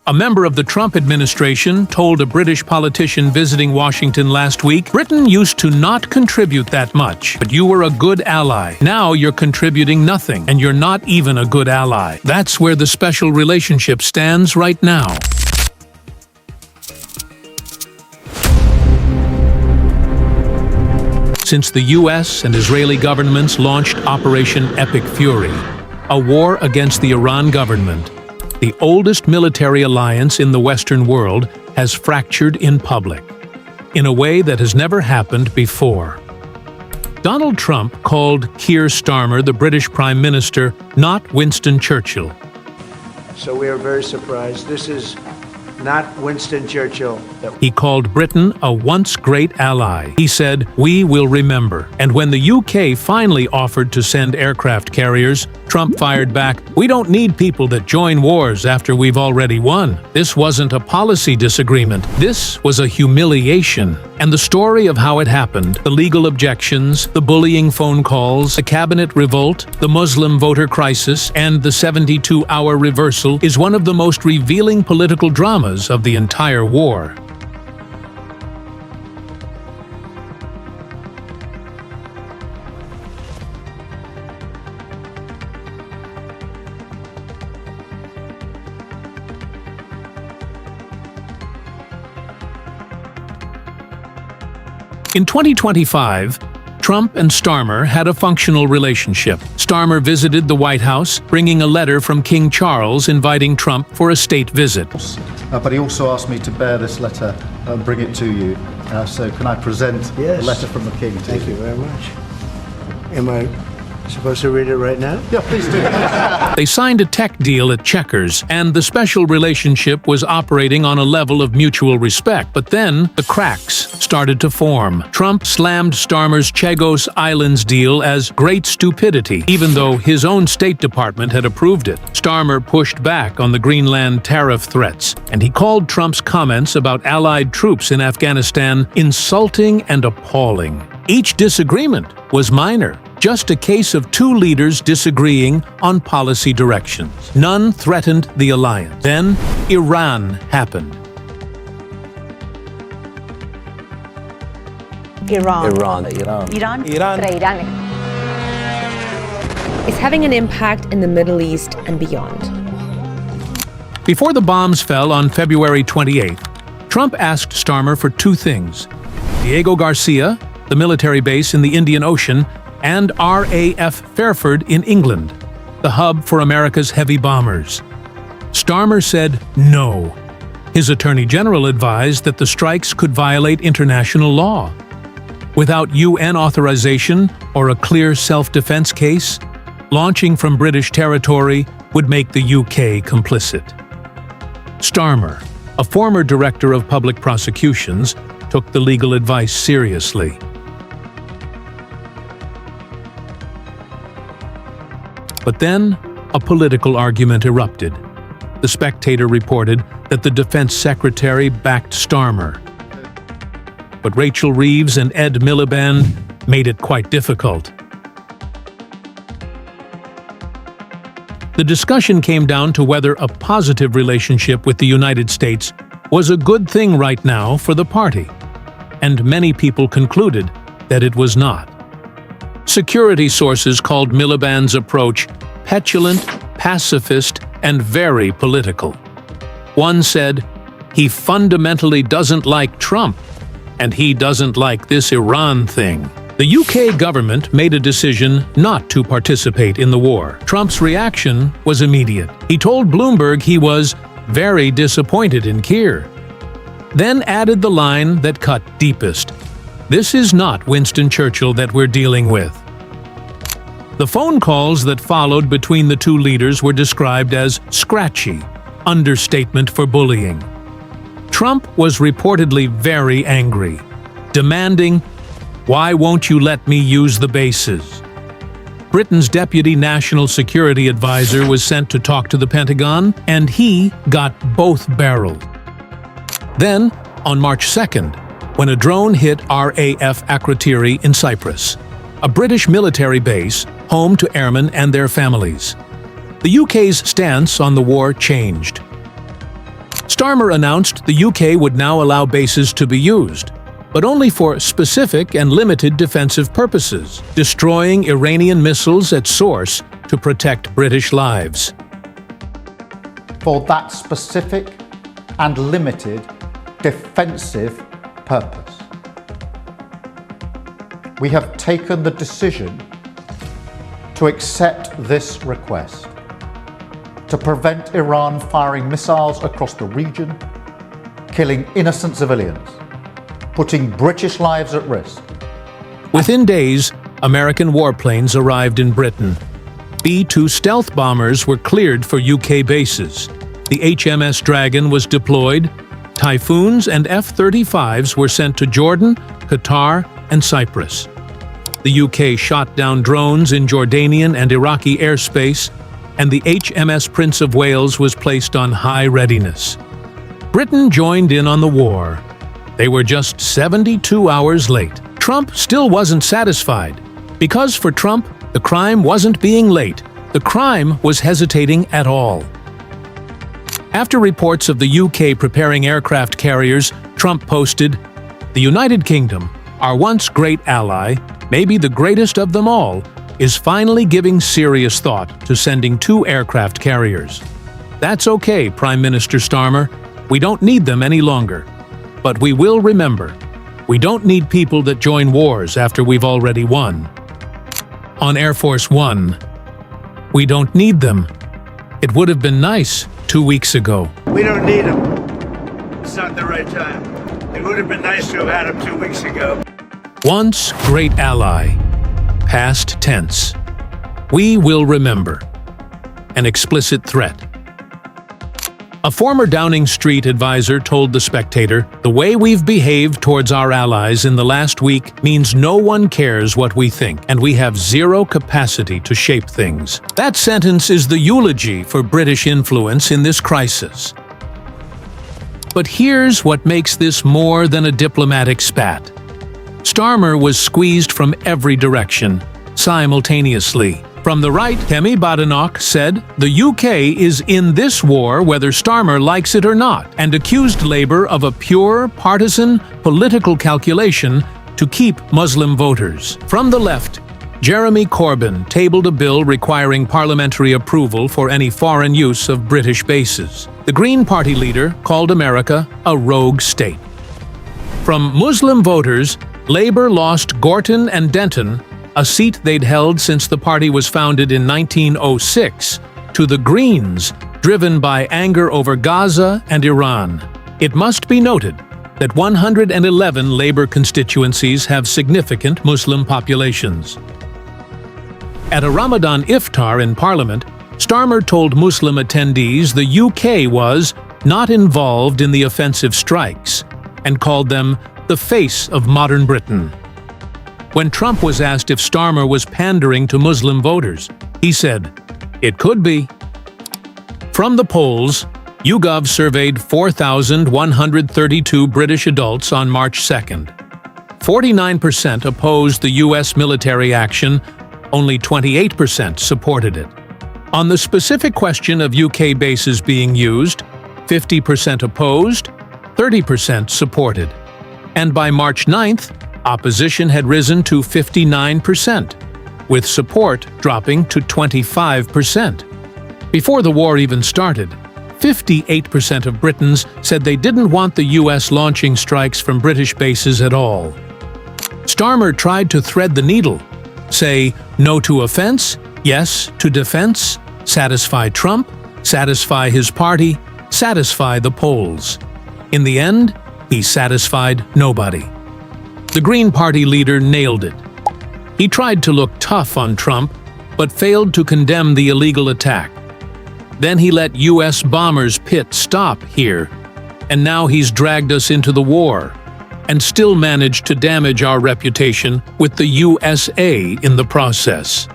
A member of the Trump administration told a British politician visiting Washington last week, "Britain used to not contribute that much, but you were a good ally. Now you're contributing nothing, and you're not even a good ally." That's where the special relationship stands right now. Since the US and Israeli governments launched Operation Epic Fury, a war against the Iran government, the oldest military alliance in the Western world has fractured in public, in a way that has never happened before. Donald Trump called Keir Starmer, the British Prime Minister, not Winston Churchill. So we are very surprised. This is not Winston Churchill. He called Britain a once great ally. He said, "We will remember." And when the UK finally offered to send aircraft carriers, Trump fired back, "We don't need people that join wars after we've already won." This wasn't a policy disagreement. This was a humiliation. And the story of how it happened, the legal objections, the bullying phone calls, the cabinet revolt, the Muslim voter crisis, and the 72-hour reversal is one of the most revealing political dramas of the entire war. In 2025, Trump and Starmer had a functional relationship. Starmer visited the White House, bringing a letter from King Charles inviting Trump for a state visit. But he also asked me to bear this letter and bring it to you. So can I present the letter from the King to you? Thank you very much. Am I supposed to read it right now? Yeah, please do. They signed a tech deal at Chequers, and the special relationship was operating on a level of mutual respect. But then, the cracks started to form. Trump slammed Starmer's Chagos Islands deal as great stupidity, even though his own State Department had approved it. Starmer pushed back on the Greenland tariff threats, and he called Trump's comments about Allied troops in Afghanistan insulting and appalling. Each disagreement was minor. Just a case of two leaders disagreeing on policy directions. None threatened the alliance. Then, Iran happened. Iran is having an impact in the Middle East and beyond. Before the bombs fell on February 28th, Trump asked Starmer for two things: Diego Garcia, the military base in the Indian Ocean, and RAF Fairford in England, the hub for America's heavy bombers. Starmer said no. His Attorney General advised that the strikes could violate international law. Without UN authorization or a clear self-defense case, launching from British territory would make the UK complicit. Starmer, a former director of public prosecutions, took the legal advice seriously. But then, a political argument erupted. The Spectator reported that the defense secretary backed Starmer. But Rachel Reeves and Ed Miliband made it quite difficult. The discussion came down to whether a positive relationship with the United States was a good thing right now for the party, and many people concluded that it was not. Security sources called Miliband's approach petulant, pacifist, and very political. One said, "He fundamentally doesn't like Trump, and he doesn't like this Iran thing." The UK government made a decision not to participate in the war. Trump's reaction was immediate. He told Bloomberg he was very disappointed in Keir. Then added the line that cut deepest: "This is not Winston Churchill that we're dealing with." The phone calls that followed between the two leaders were described as scratchy, understatement for bullying. Trump was reportedly very angry, demanding, "Why won't you let me use the bases?" Britain's deputy national security advisor was sent to talk to the Pentagon, and he got both barreled. Then, on March 2nd, when a drone hit RAF Akrotiri in Cyprus, a British military base home to airmen and their families, the UK's stance on the war changed. Starmer announced the UK would now allow bases to be used, but only for specific and limited defensive purposes, destroying Iranian missiles at source to protect British lives. For that specific and limited defensive purpose. We have taken the decision to accept this request to prevent Iran firing missiles across the region, killing innocent civilians, putting British lives at risk. Within days, American warplanes arrived in Britain. B-2 stealth bombers were cleared for UK bases. The HMS Dragon was deployed. Typhoons and F-35s were sent to Jordan, Qatar, and Cyprus. The UK shot down drones in Jordanian and Iraqi airspace, and the HMS Prince of Wales was placed on high readiness. Britain joined in on the war. They were just 72 hours late. Trump still wasn't satisfied, because for Trump, the crime wasn't being late. The crime was hesitating at all. After reports of the UK preparing aircraft carriers, Trump posted, "The United Kingdom, our once great ally, maybe the greatest of them all, is finally giving serious thought to sending 2 aircraft carriers. That's okay, Prime Minister Starmer. We don't need them any longer. But we will remember, we don't need people that join wars after we've already won." On Air Force One, "We don't need them. It would have been nice 2 weeks ago." We don't need them. It's not the right time. It would have been nice to have had them 2 weeks ago. Once great ally. Past tense. We will remember. An explicit threat. A former Downing Street advisor told The Spectator, "The way we've behaved towards our allies in the last week means no one cares what we think, and we have zero capacity to shape things." That sentence is the eulogy for British influence in this crisis. But here's what makes this more than a diplomatic spat. Starmer was squeezed from every direction, simultaneously. From the right, Kemi Badenoch said, "The UK is in this war whether Starmer likes it or not," and accused Labour of a pure, partisan, political calculation to keep Muslim voters. From the left, Jeremy Corbyn tabled a bill requiring parliamentary approval for any foreign use of British bases. The Green Party leader called America a rogue state. From Muslim voters, Labour lost Gorton and Denton, a seat they'd held since the party was founded in 1906, to the Greens, driven by anger over Gaza and Iran. It must be noted that 111 Labour constituencies have significant Muslim populations. At a Ramadan iftar in Parliament, Starmer told Muslim attendees the UK was not involved in the offensive strikes, and called them the face of modern Britain. When Trump was asked if Starmer was pandering to Muslim voters, he said, "It could be." From the polls, YouGov surveyed 4,132 British adults on March 2nd. 49% opposed the US military action, only 28% supported it. On the specific question of UK bases being used, 50% opposed, 30% supported. And by March 9th, opposition had risen to 59%, with support dropping to 25%. Before the war even started, 58% of Britons said they didn't want the US launching strikes from British bases at all. Starmer tried to thread the needle, say no to offense, yes to defense, satisfy Trump, satisfy his party, satisfy the polls. In the end, he satisfied nobody. The Green Party leader nailed it. He tried to look tough on Trump, but failed to condemn the illegal attack. Then he let US bombers pit stop here, and now he's dragged us into the war, and still managed to damage our reputation with the USA in the process.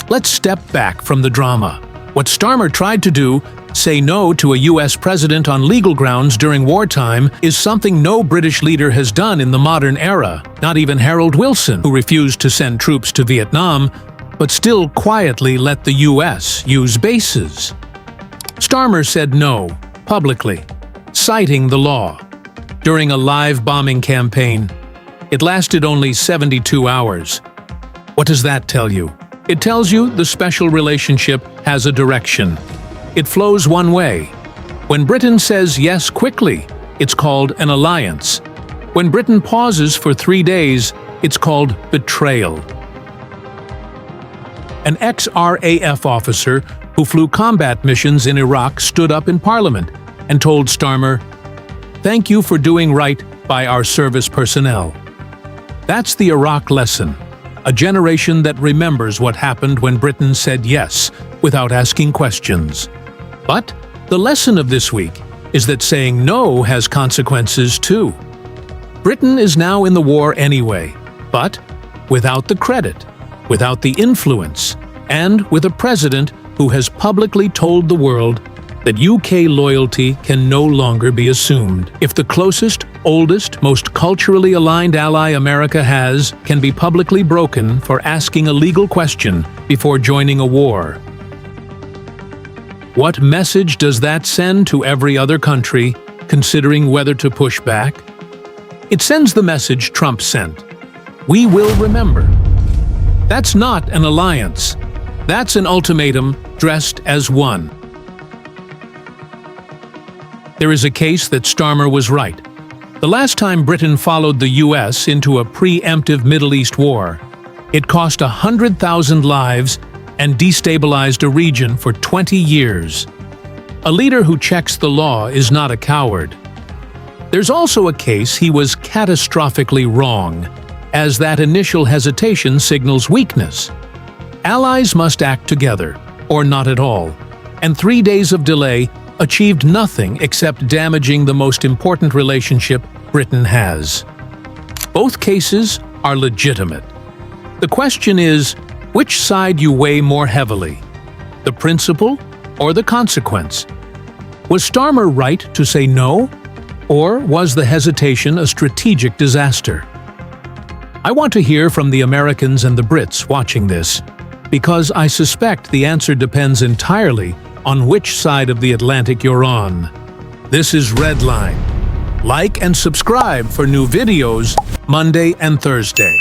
Let's step back from the drama. What Starmer tried to do, say no to a US president on legal grounds during wartime, is something no British leader has done in the modern era, not even Harold Wilson, who refused to send troops to Vietnam, but still quietly let the US use bases. Starmer said no, publicly, citing the law. During a live bombing campaign, it lasted only 72 hours. What does that tell you? It tells you the special relationship has a direction. It flows one way. When Britain says yes quickly, it's called an alliance. When Britain pauses for 3 days, it's called betrayal. An ex-RAF officer who flew combat missions in Iraq stood up in Parliament and told Starmer, "Thank you for doing right by our service personnel." That's the Iraq lesson, a generation that remembers what happened when Britain said yes without asking questions. But the lesson of this week is that saying no has consequences too. Britain is now in the war anyway, but without the credit, without the influence, and with a president who has publicly told the world that UK loyalty can no longer be assumed. If the closest, oldest, most culturally aligned ally America has can be publicly broken for asking a legal question before joining a war, what message does that send to every other country considering whether to push back? It sends the message Trump sent. We will remember. That's not an alliance. That's an ultimatum dressed as one. There is a case that Starmer was right. The last time Britain followed the US into a preemptive Middle East war, it cost 100,000 lives and destabilized a region for 20 years. A leader who checks the law is not a coward. There's also a case he was catastrophically wrong, as that initial hesitation signals weakness. Allies must act together, or not at all, and 3 days of delay achieved nothing except damaging the most important relationship Britain has. Both cases are legitimate. The question is, which side you weigh more heavily? The principle or the consequence? Was Starmer right to say no? Or was the hesitation a strategic disaster? I want to hear from the Americans and the Brits watching this, because I suspect the answer depends entirely on which side of the Atlantic you're on. This is Redline. Like and subscribe for new videos Monday and Thursday.